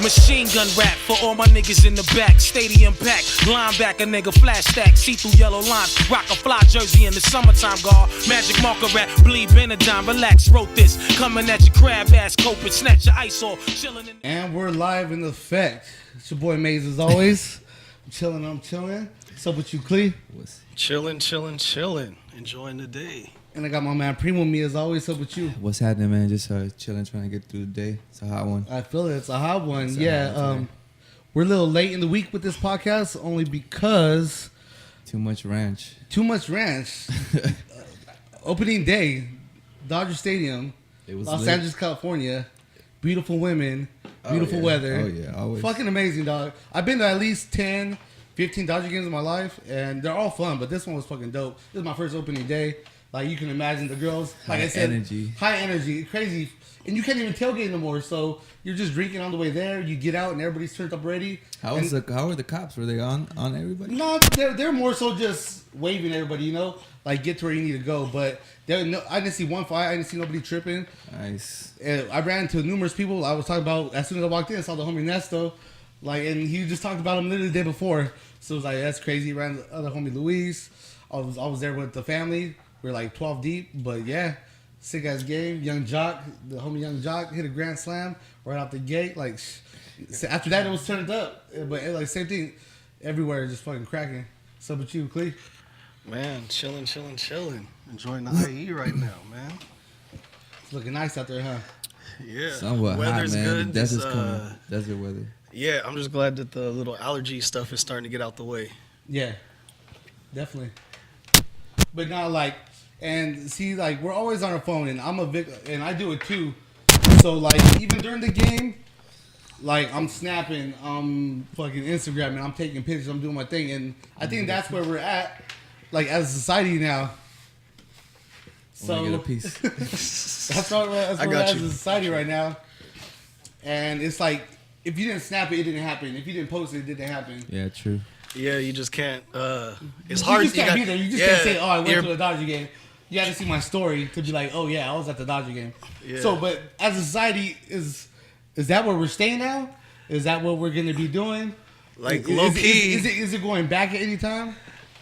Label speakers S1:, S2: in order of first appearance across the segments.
S1: Machine gun rap for all my niggas in the back. Stadium pack, linebacker nigga, flash stack. See through yellow lines, rock a fly jersey in the summertime, guard. Magic marker rap, bleed Benadine, relax, wrote this. Coming at your crab ass, coping, snatch your ice off, chilling in.
S2: And we're live in effect. It's your boy Maze as always. I'm chilling. What's up with you, Clee?
S3: Chilling. Enjoying the day.
S2: And I got my man Primo with me as always. What's up with you?
S4: What's happening, man? Just chilling, trying to get through the day. It's a hot one.
S2: I feel it. It's a hot one.
S4: It's
S2: yeah.
S4: hot one
S2: We're a little late in the week with this podcast only because
S4: Too much ranch.
S2: Opening day, Dodger Stadium,
S4: It was
S2: Los
S4: lit.
S2: Angeles, California. Beautiful women, beautiful
S4: yeah.
S2: weather.
S4: Oh, yeah, always.
S2: Fucking amazing, dog. I've been to at least 10, 15 Dodger games in my life, and they're all fun, but this one was fucking dope. This is my first opening day. Like, you can imagine the girls, like
S4: High
S2: I said,
S4: energy.
S2: high energy, crazy. And you can't even tailgate no more, so you're just drinking on the way there. You get out, and everybody's turned up ready.
S4: How were the cops? Were they on everybody?
S2: No, they're more so just waving everybody, you know, like get to where you need to go. But I didn't see one fight. I didn't see nobody tripping.
S4: Nice.
S2: And I ran into numerous people. I was talking about as soon as I walked in, I saw the homie Nesto, like, and he just talked about him literally the day before. So it was like, that's crazy. Ran the other homie Luis. I was there with the family. We were like 12 deep, but yeah, sick ass game. Young Jock, the homie Young Jock hit a grand slam right out the gate. Like after that, it was turned up, but like same thing everywhere, just fucking cracking. What's up with you, Clee?
S3: Man, chilling. Enjoying the IE right now, man.
S2: It's looking nice out there, huh?
S3: Yeah.
S4: Somewhat
S3: Weather's
S4: hot, man.
S3: good.
S4: The desert's
S3: It's,
S4: coming. Desert weather.
S3: Yeah, I'm just glad that the little allergy stuff is starting to get out the way.
S2: Yeah, definitely. But not like, and see, like we're always on our phone, and I'm a victim, and I do it too. So like, even during the game, like I'm snapping, I'm fucking Instagramming, I'm taking pictures, I'm doing my thing, and I think that's where we're at, like as a society now. So
S4: Wanna get a piece?
S2: that's where we're at as a society right now. And it's like, if you didn't snap it, it didn't happen. If you didn't post it, it didn't happen.
S4: Yeah, true.
S3: Yeah, you just can't. It's
S2: You
S3: hard.
S2: just can't be there. You just can't say, "Oh, I went
S3: you're-
S2: to a Dodger game." You got to see my story to be like, "Oh yeah, I was at the Dodger game."
S3: Yeah.
S2: So, but as a society, is that where we're staying now? Is that what we're gonna be doing?
S3: Like,
S2: Is-
S3: low key.
S2: Is it going back at any time?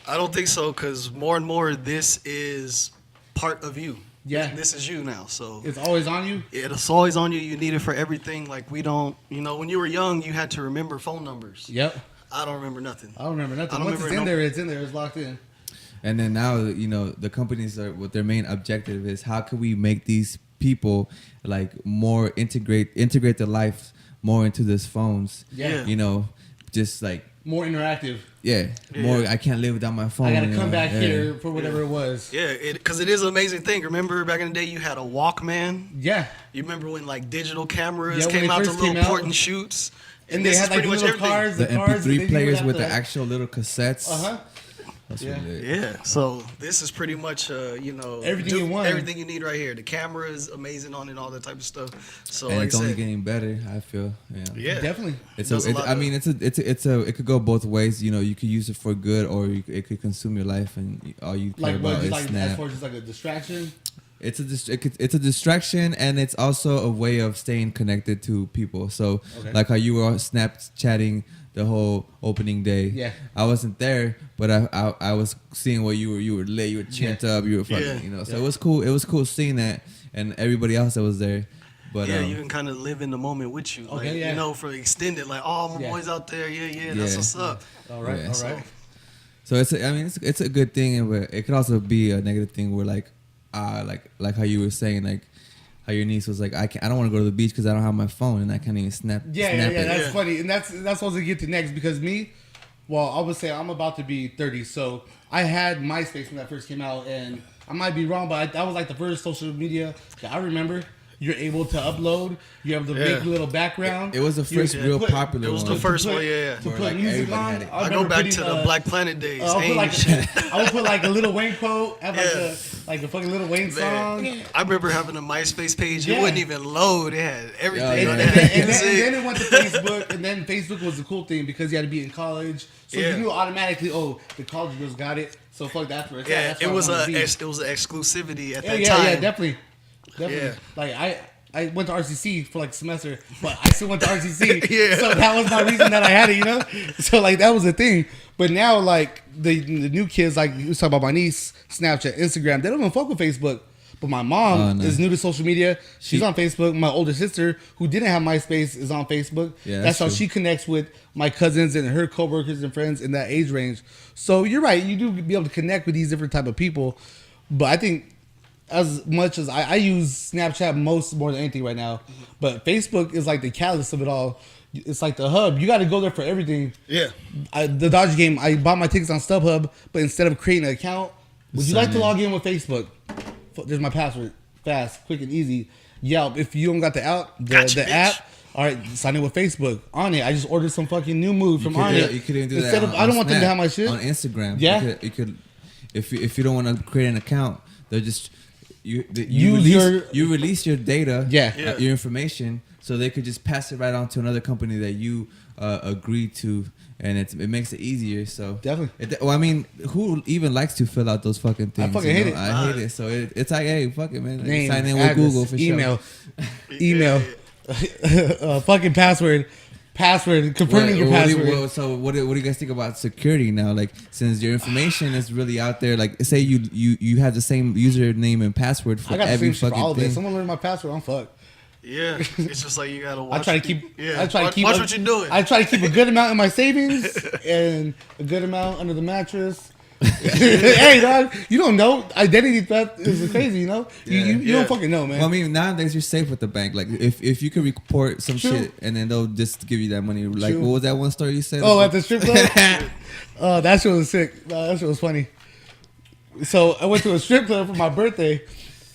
S3: I don't think so, because more and more this is part of you.
S2: Yeah.
S3: This is you now, so.
S2: It's always on you.
S3: It's always on you. You need it for everything. Like, we don't, when you were young, you had to remember phone numbers.
S2: Yep.
S3: I don't remember nothing.
S2: I don't remember nothing.
S3: I don't
S2: Once
S3: remember
S2: it's in
S3: no-
S2: there, it's in there. It's locked in.
S4: And then now, the companies are what their main objective is. How can we make these people like more integrate their life more into these phones?
S2: Yeah.
S4: Just like
S2: More interactive.
S4: more. I can't live without my phone.
S2: I gotta
S4: you
S2: come
S4: know?
S2: back
S4: Yeah.
S2: here for whatever it was.
S3: Yeah, because it is an amazing thing. Remember back in the day, you had a Walkman.
S2: Yeah.
S3: You remember when like digital cameras
S2: Yeah, when
S3: came
S2: they
S3: out to
S2: first
S3: little
S2: came out.
S3: point and shoots,
S2: And they
S3: this
S2: had
S3: is
S2: like
S3: pretty much
S2: little
S3: everything.
S2: cars,
S4: The
S2: cards, and then
S4: MP3
S2: you would
S4: players
S2: have
S4: with
S2: to-
S4: the actual little cassettes.
S2: Uh-huh.
S4: That's
S2: Yeah.
S4: what it is.
S3: Yeah, so this is pretty much
S2: Everything in one.
S3: everything you need right here. The camera is amazing on it, and all that type of stuff. So
S4: And
S3: like
S4: it's
S3: I
S4: only
S3: said,
S4: getting better. I feel.
S3: yeah,
S2: Definitely.
S4: It's
S3: Does a lot of-
S4: it could go both ways. You could use it for good, or it could consume your life, and all you care
S2: Like what?
S4: about
S2: Just
S4: is
S2: like as
S4: Snap.
S2: far as just like a distraction.
S4: It's a distraction, and it's also a way of staying connected to people. So,
S2: Okay.
S4: like how you were Snapchatting the whole opening day.
S2: Yeah.
S4: I wasn't there, but I was seeing what you were lit, you were champed up, you were fucking,
S3: Yeah.
S4: So it was cool. It was cool seeing that, and everybody else that was there. But
S3: yeah, you can kind of live in the moment with you. Like,
S2: Okay, yeah.
S3: for extended, like, oh, my
S2: Yeah.
S3: boy's out there. Yeah, that's
S4: Yeah.
S3: what's up.
S2: All right.
S4: Yeah.
S2: All right.
S4: So it's a good thing, but it could also be a negative thing where like how you were saying, like how your niece was like, I don't want to go to the beach because I don't have my phone and I can't even snap it.
S2: That's
S3: Yeah.
S2: funny, and that's what I was gonna get to next because I would say I'm about to be 30, so I had MySpace when that first came out, and I might be wrong, but that was like the first social media that I remember. You're able to upload. You have the big little background.
S4: It was the first
S2: You
S4: real
S2: put-
S4: popular
S3: It was
S4: one.
S3: the first
S2: put-
S3: one, yeah.
S2: To
S4: Where,
S2: put
S4: like,
S2: music
S4: everybody
S2: on.
S4: had it.
S3: I go
S2: remember
S3: back
S2: putting,
S3: to the Black Planet days.
S2: I'll put like
S3: Ain't
S2: I would put like a Little Wayne quote, have like a fucking Little Wayne song.
S3: Man, I remember having a MySpace page.
S2: Yeah.
S3: It wouldn't even load. It had everything.
S4: Yeah,
S3: on
S4: yeah.
S3: it. It had
S2: And
S3: music.
S2: then it went to Facebook, and then Facebook was the cool thing because you had to be in college, so
S3: Yeah.
S2: you knew automatically. Oh, the college girls got it. So fuck that for it.
S3: Yeah,
S2: That's
S3: it
S2: what I
S3: was
S2: wanna be.
S3: it was an exclusivity at
S2: Yeah,
S3: that
S2: yeah,
S3: time.
S2: yeah, definitely.
S3: Yeah.
S2: Like I went to RCC for like a semester, but I still went to RCC.
S3: Yeah.
S2: So that was my reason that I had it, you know? So like that was the thing. But now like the new kids, like you was talking about my niece, Snapchat, Instagram, they don't even fuck with Facebook. But my mom is new to social media. She's on Facebook. My older sister, who didn't have MySpace, is on Facebook.
S4: Yeah,
S2: that's how
S4: true.
S2: she connects with my cousins and her coworkers and friends in that age range. So you're right. You do be able to connect with these different type of people. But I think as much as I use Snapchat more than anything right now, but Facebook is like the catalyst of it all. It's like the hub. You got to go there for everything.
S3: Yeah.
S2: The Dodger game, I bought my tickets on StubHub, but instead of creating an account, would you
S4: Sign
S2: like to
S4: in.
S2: log in with Facebook? There's my password. Fast, quick, and easy. Yelp. If you don't got the
S3: Gotcha, bitch.
S2: app, all right, sign in with Facebook. On it, I just ordered some fucking new move from on it.
S4: You could even do
S2: Instead
S4: that.
S2: of, I don't want them to have my shit.
S4: on Instagram.
S2: Yeah.
S4: you could if you don't want to create an account, they'll just you release your data,
S2: Yeah.
S4: your information, so they could just pass it right on to another company that you agree to, and it makes it easier. So
S2: Definitely.
S4: well, I mean, who even likes to fill out those fucking things?
S2: fucking hate it.
S4: I hate it. So it's like, hey, fuck it, man.
S2: Name,
S4: Sign in with
S2: address,
S4: Google for
S2: email,
S4: sure.
S2: email, fucking password, confirming your password.
S4: So what do you guys think about security now? Like, since your information is really out there, like say you have the same username and password for
S2: I got the
S4: every
S2: same shit for
S4: fucking
S2: all of it.
S4: thing.
S2: Someone learned my password, I'm fucked.
S3: Yeah. It's just like you gotta watch.
S2: I try to keep.
S3: Yeah.
S2: I try to keep.
S3: Watch what you're doing.
S2: I try to keep a good amount in my savings and a good amount under the mattress. Hey, dog, you don't know. Identity theft is crazy. You know, you don't fucking know, man.
S4: Well, I mean, nowadays you're safe with the bank. Like, if you could report some
S2: True.
S4: shit and then they'll just give you that money. Like,
S2: True.
S4: what was that one story you said?
S2: Oh, at the strip club. Oh, that shit was sick. That shit was funny. So I went to a strip club for my birthday,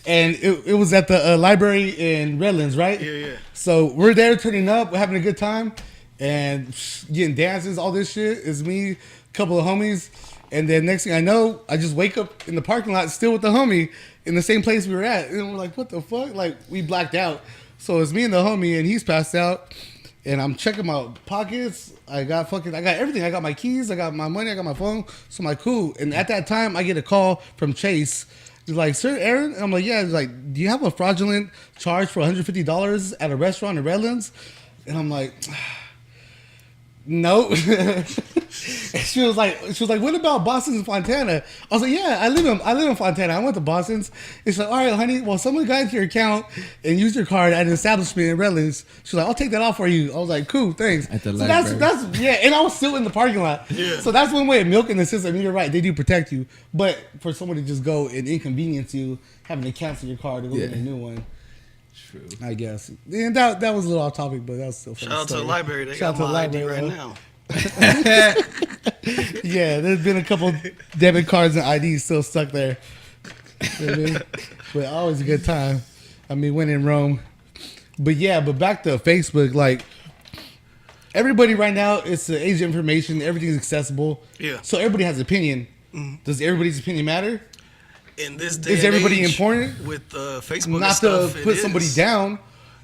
S2: and it was at the library in Redlands, right?
S3: Yeah.
S2: So we're there turning up, we're having a good time, and getting dances, all this shit. It's me, a couple of homies, and then next thing I know, I just wake up in the parking lot still with the homie in the same place we were at, and we're like, what the fuck? Like, we blacked out. So it's me and the homie, and he's passed out, and I'm checking my pockets. I got everything. I got my keys, I got my money, I got my phone. So I'm like, cool. And at that time, I get a call from Chase. He's like, Sir Aaron? And I'm like, yeah. He's like, do you have a fraudulent charge for $150 at a restaurant in Redlands? And I'm like, no. And she was like, what about Boston's and Fontana? I was like, yeah, I live in Fontana. I went to Boston's. It's like, all right, honey. Well, someone got into your account and used your card at an establishment in Redlands. She's like, I'll take that off for you. I was like, cool, thanks.
S4: At the
S2: so
S4: library.
S2: that's yeah. And I was still in the parking lot.
S3: Yeah.
S2: So that's one way of milking the system. You're right. They do protect you, but for someone to just go and inconvenience you, having to cancel your card to go get a new one.
S4: True.
S2: I guess. And that was a little off topic, but that was still fun.
S3: Shout out to the library. They
S2: Shout
S3: got
S2: out to
S3: my
S2: the
S3: ID
S2: library,
S3: right
S2: bro.
S3: now.
S2: Yeah, there's been a couple debit cards and IDs still stuck there. You know what I mean? But always a good time. I mean, when in Rome. But yeah, but back to Facebook, like everybody right now, it's the age of information. Everything's accessible.
S3: Yeah.
S2: So everybody has an opinion. Does everybody's opinion matter?
S3: In this day
S2: Is
S3: and
S2: everybody
S3: age,
S2: important?
S3: with Facebook
S2: Not
S3: and stuff,
S2: to
S3: it
S2: put somebody
S3: is.
S2: down,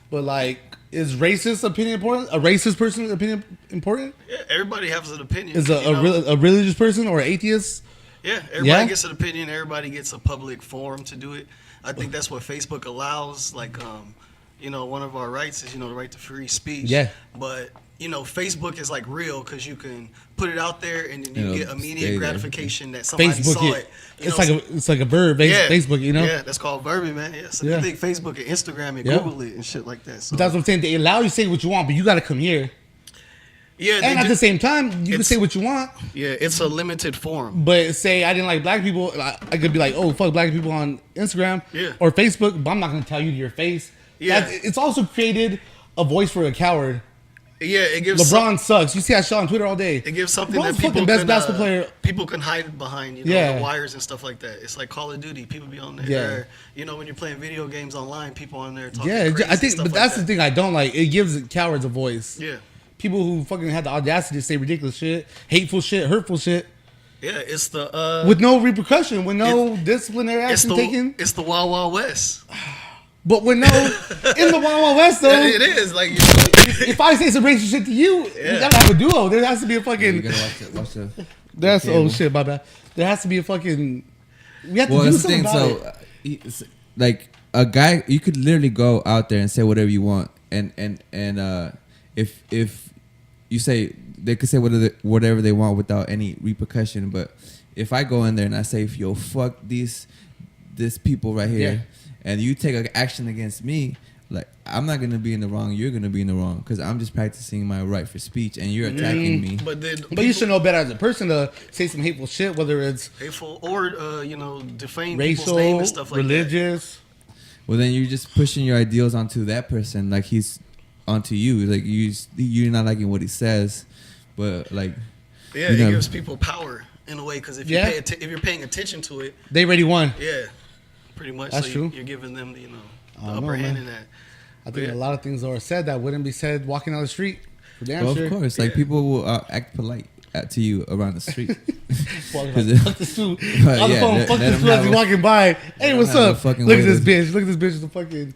S2: but like, is racist opinion important? A racist person's opinion important?
S3: Yeah, everybody has an opinion.
S2: Is
S3: you know?
S2: a religious person or an atheist?
S3: Yeah, everybody
S2: Yeah?
S3: gets an opinion. Everybody gets a public forum to do it. I think that's what Facebook allows. Like, one of our rights is, the right to free speech.
S2: Yeah.
S3: But, Facebook is like real because you can put it out there and then you
S4: It'll
S3: get
S4: stay
S3: immediate
S4: there.
S3: gratification that somebody
S2: Facebook
S3: saw
S2: it.
S3: it.
S2: It's like a verb. Facebook,
S3: Yeah, that's called verbing, man. Yeah, so
S2: Yeah.
S3: you think Facebook and Instagram and
S2: Yeah.
S3: Google it and shit like that. So
S2: But that's what I'm saying. They allow you to say what you want, but you got to come here.
S3: yeah, they
S2: And at
S3: do-
S2: the same time, you can
S3: It's-
S2: say what you want.
S3: yeah, it's a limited forum.
S2: But say I didn't like black people, I could be like, oh, fuck black people on Instagram
S3: Yeah.
S2: or Facebook, but I'm not going to tell you to your face.
S3: Yeah.
S2: It's also created a voice for a coward.
S3: Yeah, it gives
S2: LeBron sucks. You see that shit on Twitter all day.
S3: It gives something
S2: LeBron's
S3: that people
S2: fucking best
S3: can,
S2: basketball player.
S3: People can hide behind,
S2: Yeah.
S3: the wires and stuff like that. It's like Call of Duty. People be on there.
S2: Yeah.
S3: When you're playing video games online, people on there talking
S2: Yeah,
S3: crazy
S2: I think,
S3: stuff
S2: but
S3: like
S2: that's
S3: that.
S2: the thing I don't like. It gives cowards a voice.
S3: Yeah,
S2: People who fucking had the audacity to say ridiculous shit, hateful shit, hurtful shit,
S3: yeah. It's the
S2: with no repercussion, with no disciplinary
S3: it's
S2: action taken.
S3: the Wild Wild West.
S2: But with no, in the Wild Wild West though,
S3: It is like
S2: if I say some racist shit to you, we gotta have a duo. There has to be a
S4: You
S2: fucking.
S4: gotta watch the.
S2: That's
S4: cable.
S2: oh shit, my bad. There has to be a fucking. We have to
S4: Well,
S2: do
S4: that's the
S2: something
S4: thing.
S2: about
S4: So
S2: it.
S4: like a guy, you could literally go out there and say whatever you want, and if you say, they could say whatever they want without any repercussion. But if I go in there and I say, yo, fuck this people right here, and you take an action against me, like, I'm not gonna be in the wrong, you're gonna be in the wrong, because I'm just practicing my right for speech, and you're attacking me.
S3: But
S2: you should know better as a person to say some hateful shit, whether it's
S3: hateful or defame
S2: racial,
S3: people's name and stuff like
S2: religious.
S4: Well, then you're just pushing your ideals onto that person, like he's onto you. Like you're not liking what he says, but like,
S3: that. Yeah, it gives people power in a way, because if if you're paying attention to it,
S2: they already won.
S3: Yeah, pretty much.
S2: That's true.
S3: You're giving them the upper hand in that.
S2: I think a lot of things are said that wouldn't be said walking down the street. For damn
S4: well,
S2: sure.
S4: of course, like people will act polite to you around the street.
S2: Fuck this food. On the phone, fuck this food as he's walking by. Hey, what's up? Look at this bitch. Look at this bitch with the fucking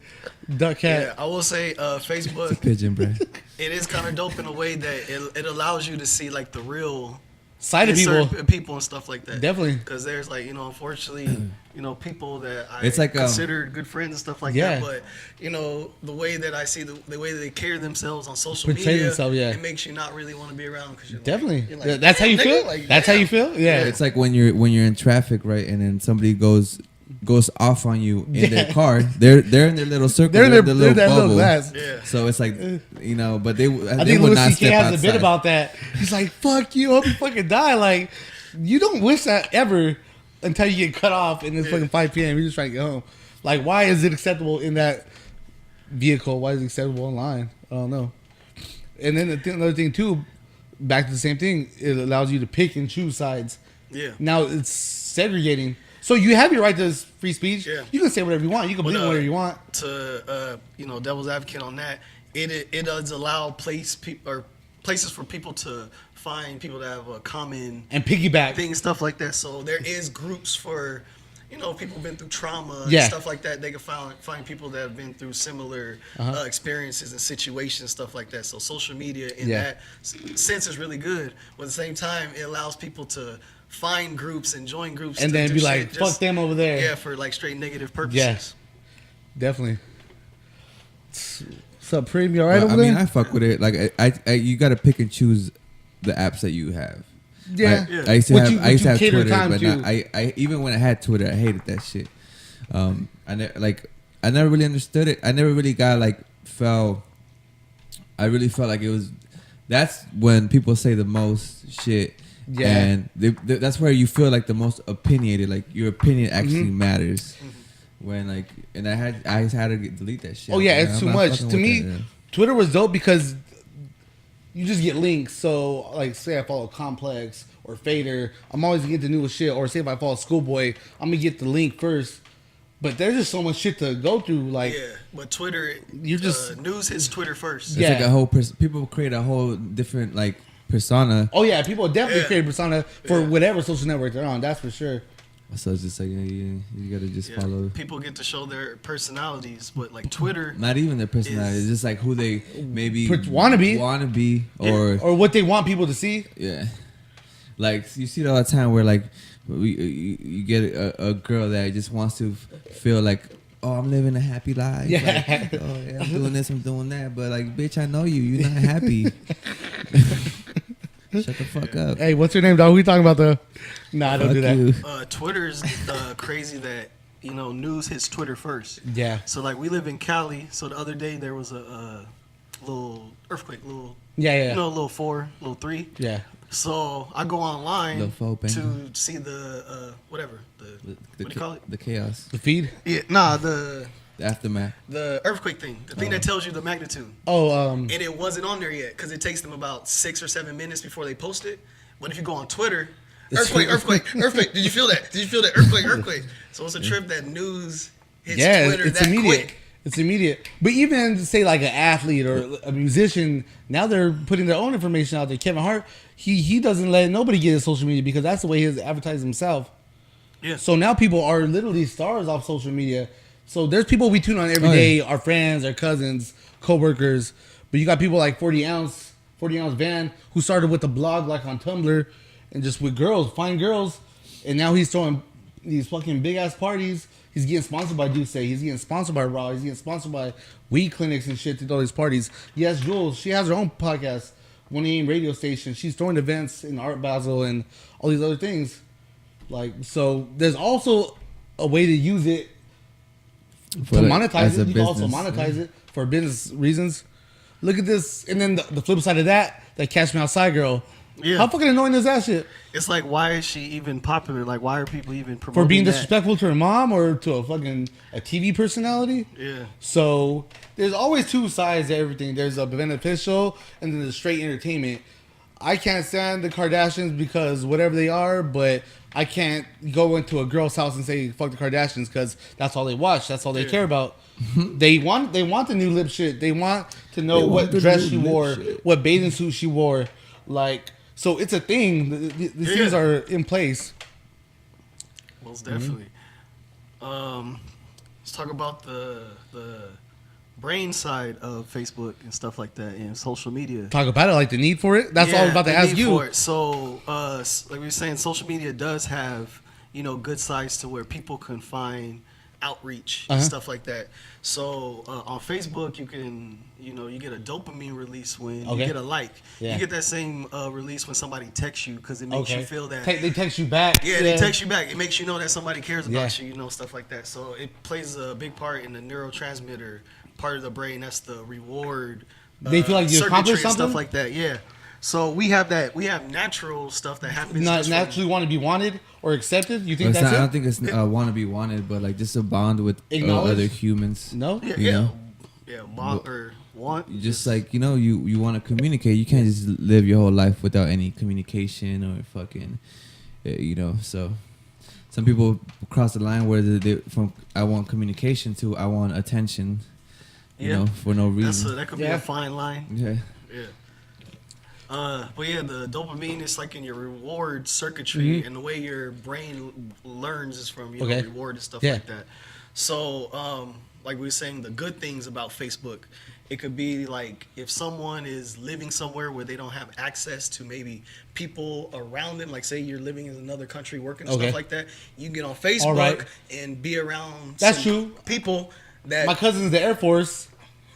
S2: duck hat.
S3: Yeah, I will say Facebook.
S4: It's a pigeon, bro.
S3: It is kind of dope in a way that it allows you to see like the real
S2: side of
S3: people and stuff like that.
S2: Definitely.
S3: Because there's like, unfortunately, people that I
S4: it's like,
S3: consider good friends and stuff like that. But, the way that I see the way that they carry themselves on social media, it makes you not really want to be around. Cause
S2: definitely.
S3: Like,
S2: that's how you feel?
S3: Like,
S2: that's how you feel? Yeah.
S4: It's like when you're in traffic, right? And then somebody goes off on you in their car. They're in their little circle. They're in their little bubble.
S3: Yeah.
S4: So it's like, but they
S2: I think
S4: would
S2: Louis
S4: not
S2: C.K.
S4: step
S2: has
S4: outside.
S2: a bit about that. He's like, fuck you, hope you fucking die. Like, you don't wish that ever until you get cut off and it's fucking 5 p.m. You're just trying to get home. Like, why is it acceptable in that vehicle? Why is it acceptable online? I don't know. And then another thing too, back to the same thing, it allows you to pick and choose sides.
S3: Yeah.
S2: Now it's segregating. So you have your right to free speech.
S3: Yeah.
S2: You can say whatever you want. You can believe whatever you want.
S3: To devil's advocate on that, it does allow places for people to find people that have a common
S2: and piggyback
S3: thing, stuff like that. So there is groups for people who've been through trauma and stuff like that. They can find people that have been through similar experiences and situations, stuff like that. So social media in that sense is really good. But at the same time, it allows people to find groups and join groups
S2: and then be like, fuck them over there.
S3: Yeah, for like straight negative purposes.
S2: Yes, definitely. What's up, Preem? You all right over there?
S4: I mean, I fuck with it. Like, I you got to pick and choose the apps that you have.
S2: Yeah.
S4: I used to have Twitter, but
S2: to.
S4: I even when I had Twitter, I hated that shit. I never really understood it. I never really got I really felt like it was. That's when people say the most shit. Yeah. And that's where you feel like the most opinionated. Like your opinion actually matters. When I just had to delete that shit.
S2: Oh yeah, it's too much. To me, Twitter was dope because you just get links. So, like, say I follow Complex or Fader, I'm always gonna get the newest shit. Or say if I follow Schoolboy, I'm gonna get the link first. But there's just so much shit to go through. Like,
S3: but Twitter,
S2: you just
S3: news hits Twitter first.
S4: It's like a whole people create a whole different persona.
S2: Oh yeah, people definitely create a persona for whatever social network they're on. That's for sure.
S4: So it's just like you gotta just follow.
S3: People get to show their personalities, but like Twitter,
S4: not even their personality. It's just like who they maybe
S2: wanna be, or what they want people to see.
S4: Yeah, like you see it all the time where like you get a girl that just wants to feel like, oh, I'm living a happy life.
S2: Yeah,
S4: like, oh, yeah, I'm doing this, I'm doing that. But like, bitch, I know you. You're not happy. Shut the fuck up.
S2: Hey, what's your name, dog? Who you talking about, Nah, don't do that.
S3: Twitter's crazy that news hits Twitter first.
S2: Yeah.
S3: So like we live in Cali. So the other day there was a little earthquake,
S2: a
S3: little 4, little 3.
S2: Yeah.
S3: So I go online
S4: to
S3: see the whatever what do you call it?
S4: The chaos.
S2: The feed.
S3: Yeah.
S4: The aftermath.
S3: The earthquake thing. The thing that tells you the magnitude.
S2: And
S3: it wasn't on there yet because it takes them about 6 or 7 minutes before they post it. But if you go on Twitter, earthquake. Did you feel that? Did you feel that? Earthquake. So it's a trip that news hits Twitter
S2: it's
S3: that
S2: immediate.
S3: quick.
S2: It's immediate. But even say like an athlete or a musician, now they're putting their own information out there. Kevin Hart, he doesn't let nobody get his social media because that's the way he advertises himself.
S3: Yeah.
S2: So now people are literally stars off social media. So there's people we tune on every day, our friends, our cousins, coworkers. But you got people like 40 ounce Van who started with a blog like on Tumblr and just with girls, find girls, and now he's throwing these fucking big ass parties He's getting sponsored by Duce. He's getting sponsored by Raw. He's getting sponsored by weed clinics and shit to all these parties. Yes, Jules, she has her own podcast, 1 AM radio station. She's throwing events in Art Basel and all these other things. Like, so there's also a way to use it to monetize it. You can also monetize it for business reasons. Look at this. And then the flip side of that Cash Me Outside girl.
S3: Yeah.
S2: How fucking annoying is that shit?
S3: It's like, why is she even popular? Like, why are people even promoting
S2: For being
S3: that?
S2: disrespectful to her mom or to a TV personality?
S3: Yeah.
S2: So there's always two sides to everything. There's a beneficial and then the straight entertainment. I can't stand the Kardashians because whatever they are, but I can't go into a girl's house and say fuck the Kardashians because that's all they watch. That's all they care about. They want the new lip shit. They want to know what dress she wore, what bathing suit she wore. Like, so it's a thing. These things are in place.
S3: Most definitely. Let's talk about the brain side of Facebook and stuff like that and social media.
S2: Talk about it, like the need for it. That's all I was about to ask you.
S3: So, like we were saying, social media does have, good sides to where people can find outreach and stuff like that. So on Facebook, you can, you get a dopamine release when you get a like.
S2: Yeah.
S3: You get that same release when somebody texts you because it makes you feel that.
S2: They text you back.
S3: Yeah, they text you back. It makes you know that somebody cares about you, stuff like that. So it plays a big part in the neurotransmitter part of the brain. That's the reward.
S2: They feel like you accomplished something?
S3: Stuff like that, yeah. So we have that. We have natural stuff that happens.
S2: Not naturally want to be wanted or accepted. You think
S4: it's
S2: that's
S4: not,
S2: it?
S4: I don't think it's want to be wanted, but like just a bond with other humans.
S2: No.
S3: Yeah. Bond or want.
S4: You just like you want to communicate. You can't just live your whole life without any communication or fucking, So some people cross the line where they from I want communication to I want attention. For no reason.
S3: That could be a fine line.
S4: Yeah.
S3: But yeah, the dopamine is like in your reward circuitry, and the way your brain learns is from reward and stuff like that. So, like we were saying, the good things about Facebook, it could be like if someone is living somewhere where they don't have access to maybe people around them, like say you're living in another country working and stuff like that, you can get on Facebook and be around people that
S2: my cousin's in the Air Force.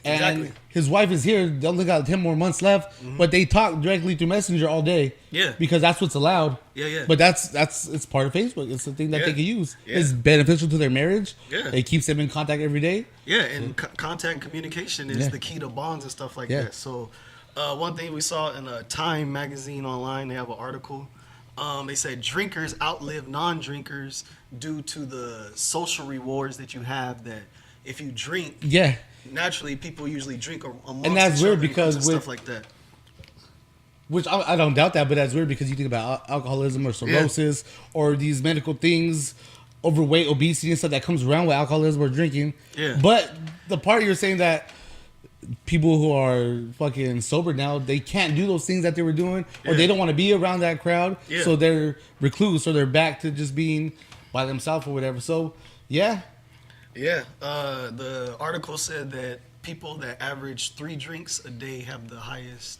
S2: And his wife is here. They only got 10 more months left, but they talk directly through Messenger all day.
S3: Yeah,
S2: because that's what's allowed.
S3: Yeah.
S2: But it's part of Facebook. It's the thing that they can use. Yeah. It's beneficial to their marriage. Yeah, it keeps them in contact every day.
S3: Yeah, and contact and communication is the key to bonds and stuff like that. So, one thing we saw in a Time magazine online, they have an article. They said drinkers outlive non-drinkers due to the social rewards that you have. That if you drink, naturally, people usually drink amongst
S2: and that's weird because
S3: with stuff like that.
S2: Which I don't doubt that, but that's weird because you think about alcoholism or cirrhosis or these medical things, overweight, obesity, and stuff that comes around with alcoholism or drinking. Yeah. But the part you're saying that people who are fucking sober now, they can't do those things that they were doing, or they don't want to be around that crowd, so they're recluse or they're back to just being by themselves or whatever. So yeah.
S3: Yeah, the article said that people that average 3 drinks a day have the highest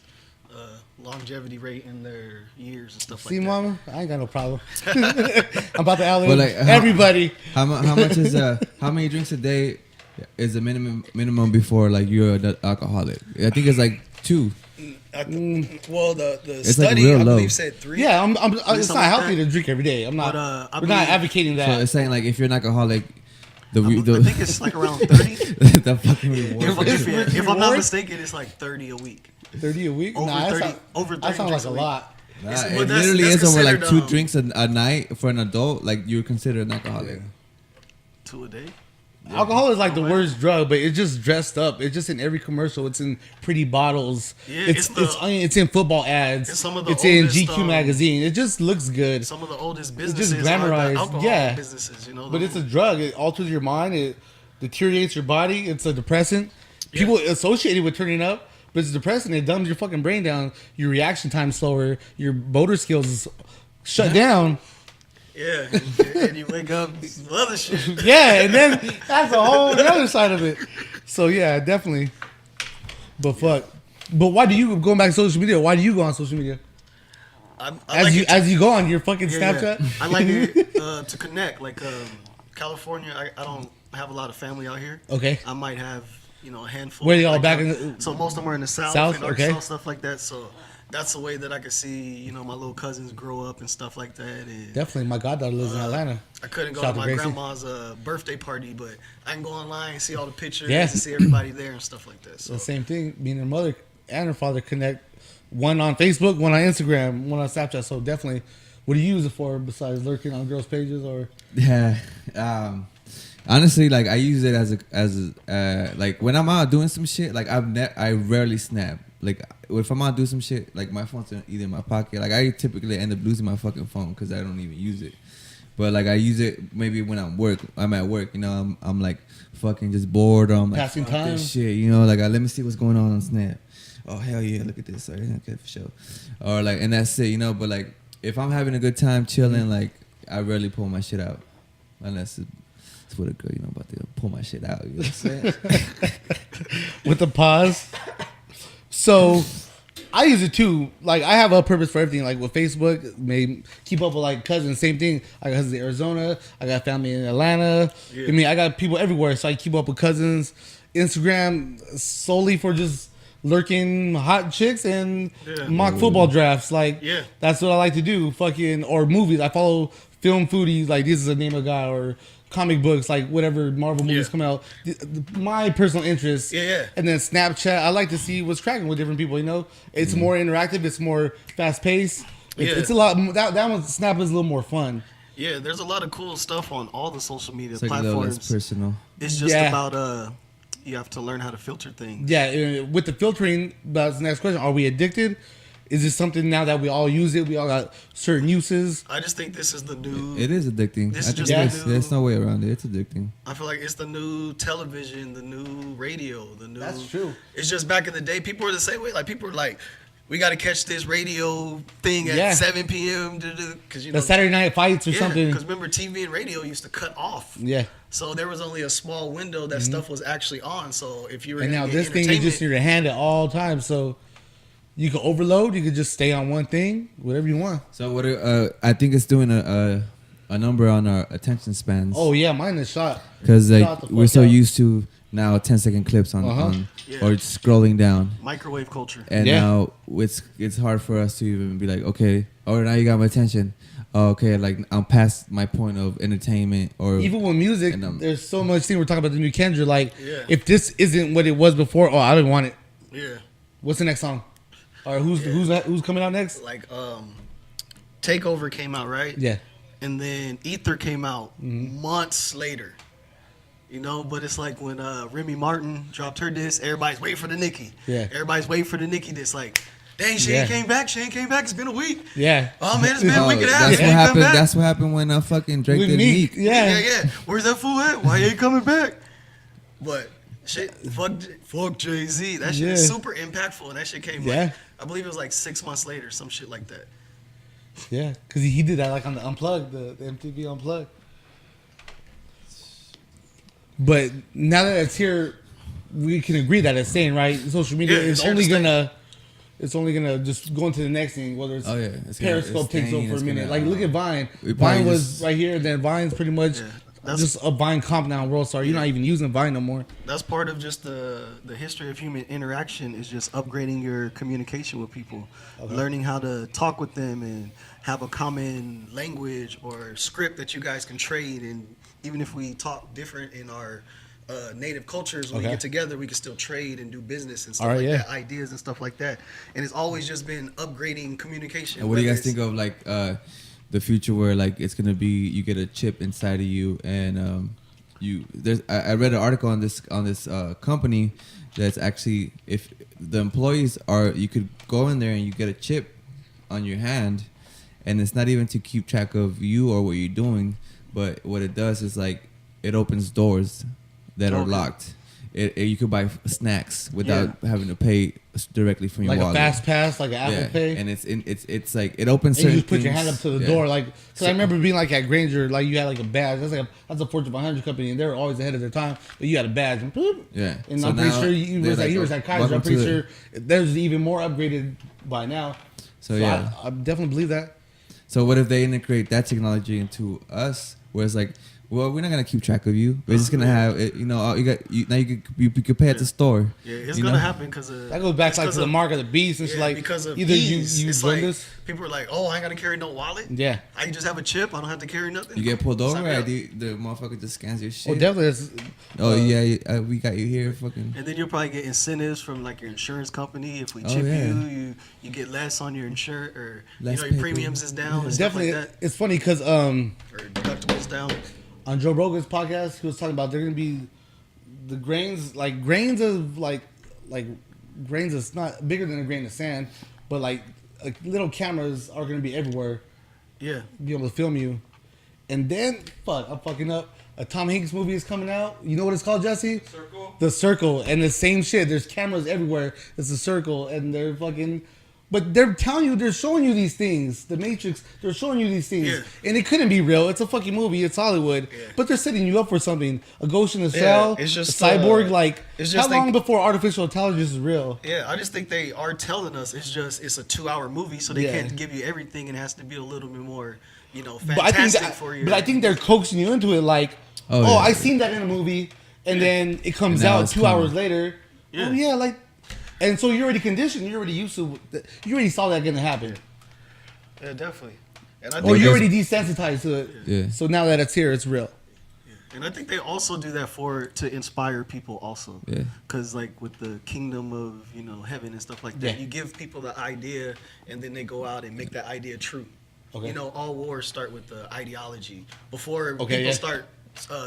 S3: longevity rate in their years and stuff like that.
S2: See, mama, I ain't got no problem. I'm about to outlive everybody.
S4: How much is how many drinks a day is the minimum before like you're an alcoholic? I think it's like 2.
S3: Well, the study I believe said 3.
S2: Yeah, it's not healthy to drink every day. I'm not. We're not advocating that.
S4: So it's saying like if you're an alcoholic.
S3: I think it's like around 30.
S4: The fucking reward.
S3: If I'm not mistaken, it's like 30 a week.
S2: 30 a week?
S3: Over 30. Over 30.
S2: That sounds like a lot.
S4: It literally is over like 2 drinks a night for an adult. Like you're considered an alcoholic.
S3: 2 a day.
S2: Yeah. Alcohol is like the worst drug, but it's just dressed up. It's just in every commercial. It's in pretty bottles. Yeah, it's in football ads. It's in GQ magazine. It just looks good.
S3: Some of the oldest businesses
S2: it's just glamorized.
S3: Alcohol businesses,
S2: But it's a drug. It alters your mind. It deteriorates your body. It's a depressant. People associate it with turning up, but it's depressant. It dumbs your fucking brain down. Your reaction time slower. Your motor skills shut down.
S3: Yeah, and you wake up other shit.
S2: Yeah, and then that's a whole other side of it. So yeah, definitely. But fuck. But why do you going back to social media? Why do you go on social media?
S3: As
S2: you go on your fucking Snapchat.
S3: I like it to connect, like California, I don't have a lot of family out here.
S2: Okay.
S3: I might have, a handful.
S2: Where y'all
S3: like,
S2: back in the,
S3: so most of them are in the South and Arkansas, stuff like that. So that's the way that I could see, my little cousins grow up and stuff like that. And,
S2: definitely, my goddaughter lives in Atlanta.
S3: I couldn't go
S2: Shout
S3: to
S2: out
S3: my
S2: to Gracie.
S3: grandma's birthday party, but I can go online and see all the pictures
S2: Yeah.
S3: and see everybody there and stuff like that. So
S2: The same thing. Me and her mother and her father connect. One on Facebook, one on Instagram, one on Snapchat. So definitely, what do you use it for besides lurking on girls' pages or?
S4: Yeah. Honestly, like I use it as like when I'm out doing some shit. Like I rarely snap. Like if I'm out doing some shit, like my phone's either in my pocket. Like I typically end up losing my fucking phone because I don't even use it. But like I use it maybe when I'm at work. I'm like fucking just bored. Or I'm like
S2: Passing
S4: fuck
S2: time.
S4: this shit. Like let me see what's going on Snap. Oh hell yeah, look at this. Sorry, okay for sure. Or like, and that's it. But like if I'm having a good time chilling, like I rarely pull my shit out unless it's with a girl. About to pull my shit out. You know what I'm saying?
S2: With the pause. So I use it too. Like I have a purpose for everything. Like with Facebook, maybe keep up with like cousins. Same thing. I got cousins in Arizona. I got family in Atlanta.
S3: Yeah.
S2: I mean, I got people everywhere. So I keep up with cousins. Instagram solely for just lurking hot chicks and mock football drafts. Like that's what I like to do. Fucking or movies. I follow film foodies. Like this is the name of a guy or comic books, like whatever Marvel movies come out. My personal interest. And then Snapchat, I like to see what's cracking with different people. It's more interactive. It's more fast paced. It's a lot. That one Snap is a little more fun.
S3: Yeah, there's a lot of cool stuff on all the social media
S4: It's like
S3: platforms.
S4: a little less personal.
S3: It's just about you have to learn how to filter things.
S2: Yeah, with the filtering, that's the next question. Are we addicted? Is this something now that we all use it? We all got certain uses.
S3: I just think this is the new.
S4: It is addicting.
S3: This
S4: I
S3: is
S4: think
S3: just the new,
S4: there's no way around it. It's addicting.
S3: I feel like it's the new television, the new radio, the new.
S2: That's true.
S3: It's just back in the day, people were the same way. Like people were like, we got to catch this radio thing at 7 p.m. because
S2: the Saturday night fights or something.
S3: Because remember, TV and radio used to cut off.
S2: Yeah.
S3: So there was only a small window that stuff was actually on. So if you were
S2: and now
S3: get
S2: this thing is just in your hand at all times. So you can overload. You can just stay on one thing, whatever you want.
S4: So what? I think it's doing a number on our attention spans.
S2: Oh yeah, mine is shot.
S4: Because like we're so used to now 10-second clips on or scrolling down.
S3: Microwave culture.
S4: And now it's hard for us to even be like, okay, now you got my attention. Oh, okay, like I'm past my point of entertainment or
S2: even with music. There's so much thing we're talking about the new Kendrick. Like if this isn't what it was before, I don't want it.
S3: Yeah.
S2: What's the next song? Or who's coming out next?
S3: Like Takeover came out, right?
S2: Yeah.
S3: And then Ether came out months later. But it's like when Remy Martin dropped her disc, everybody's waiting for the Nicki.
S2: Yeah.
S3: Everybody's waiting for the Nicki disc. Like, dang, she ain't came back. She ain't came back. It's been a week.
S2: Yeah.
S3: Oh man, it's been a week and a half.
S4: That's what happened. That's what happened when fucking Drake did Meek.
S2: Yeah.
S3: Where's that fool at? Why he ain't coming back? But shit, fuck Jay-Z. That shit is super impactful, and that shit came like, I believe it was like 6 months later, some shit like that.
S2: Yeah, because he did that like on the Unplugged, the MTV Unplugged. But now that it's here, we can agree that it's staying, right? Social media is only gonna just go into the next thing, whether it's Periscope takes over for a minute. Like look at Vine. Vine was right here, then Vine's pretty much just a Vine comp now. World Star. You're not even using Vine no more.
S3: That's part of just the history of human interaction is just upgrading your communication with people, learning how to talk with them and have a common language or script that you guys can trade. And even if we talk different in our native cultures, when we get together, we can still trade and do business and stuff that, ideas and stuff like that. And it's always just been upgrading communication.
S4: And what do you guys think of like the future where like it's gonna be you get a chip inside of you and I read an article on this company that's actually if the employees you could go in there and you get a chip on your hand and it's not even to keep track of you or what you're doing, but what it does is like it opens doors that are locked. You could buy snacks without having to pay directly from your wallet.
S2: Like a Fast Pass, like an Apple Pay.
S4: And it's like it opens.
S2: And you just put your hand up to the door, like. Because I remember being like at Grainger, like you had like a badge. That's a Fortune 500 company, and they were always ahead of their time. But you had a badge, and boop.
S3: Yeah.
S2: And so I'm pretty sure you was at Kaiser. I'm pretty sure there's even more upgraded by now. So I definitely believe that.
S4: So what if they integrate that technology into us, where it's like Well, we're not gonna keep track of you. We're just gonna have it. You know, you could pay at the store.
S3: Yeah, it's
S4: you
S3: gonna
S4: know?
S3: happen because of
S2: That goes back like to the mark of the beast. It's like
S3: because of
S2: either
S3: ease.
S2: you
S3: It's
S2: run
S3: like,
S2: this.
S3: people are like, oh, I ain't gotta carry no wallet.
S2: Yeah.
S3: I can just have a chip. I don't have to carry nothing.
S4: You get pulled over,
S3: Sign me up.
S4: the motherfucker just scans your shit.
S2: Oh, definitely. It's,
S4: Oh yeah, we got you here, fucking.
S3: And then you'll probably get incentives from like your insurance company. If we
S4: Oh,
S3: chip
S4: yeah.
S3: you get less on your insurance, or
S4: Less
S3: your
S4: paper.
S3: premiums is down. And stuff
S2: definitely.
S3: like that,
S2: It's funny because
S3: or deductibles down.
S2: on Joe Rogan's podcast, he was talking about they're gonna be the grains of like grains is not bigger than a grain of sand, but like little cameras are gonna be everywhere,
S3: Yeah.
S2: be able to film you. And then I'm fucking up. A Tom Hanks movie is coming out. You know what it's called, Jesse?
S5: Circle.
S2: The Circle. And the same shit. There's cameras everywhere. It's a circle, and they're fucking. But they're telling you, they're showing you these things. The Matrix, they're showing you these things.
S3: Yeah.
S2: And it couldn't be real. It's a fucking movie. It's Hollywood.
S3: Yeah.
S2: But they're setting you up for something. A ghost in a shell.
S3: it's just,
S2: a cyborg.
S3: it's
S2: how
S3: just
S2: long
S3: like-
S2: before artificial intelligence is real?
S3: Yeah, I just think they are telling us it's a 2-hour movie, so they
S2: Yeah.
S3: can't give you everything, and it has to be a little bit more,
S2: But I think
S3: fantastic for you.
S2: but I think they're coaxing you into it. Like,
S4: Oh,
S2: oh,
S4: yeah.
S2: I seen that in a movie, and then it comes
S4: And now
S2: out
S4: it's
S2: 2
S4: coming.
S2: hours later.
S3: Yeah.
S2: Oh yeah, like, and so you're already conditioned. You're already used to. You already saw that gonna happen,
S3: Yeah, definitely. And I
S2: or
S3: think
S2: you're already desensitized to it.
S4: Yeah.
S2: So now that it's here, it's real.
S3: And I think they also do that to inspire people also.
S4: Yeah.
S3: Because like with the kingdom of, heaven and stuff like that,
S2: Yeah.
S3: you give people the idea and then they go out and make that idea true.
S2: Okay.
S3: All wars start with the ideology. Before
S2: Okay,
S3: people
S2: yeah.
S3: start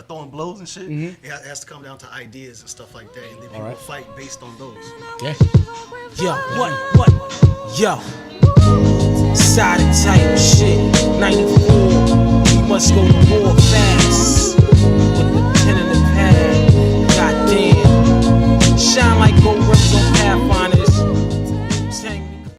S3: throwing blows and shit,
S2: Mhm.
S3: it has to come down to ideas and stuff like that. And then people
S2: Alright.
S3: fight based on those.
S2: Yeah.
S1: Yo, what? Yo. Sided type shit. 94. We must go to war fast. With the pen and the pad. Goddamn. Shine like gold rims on Pathfinder.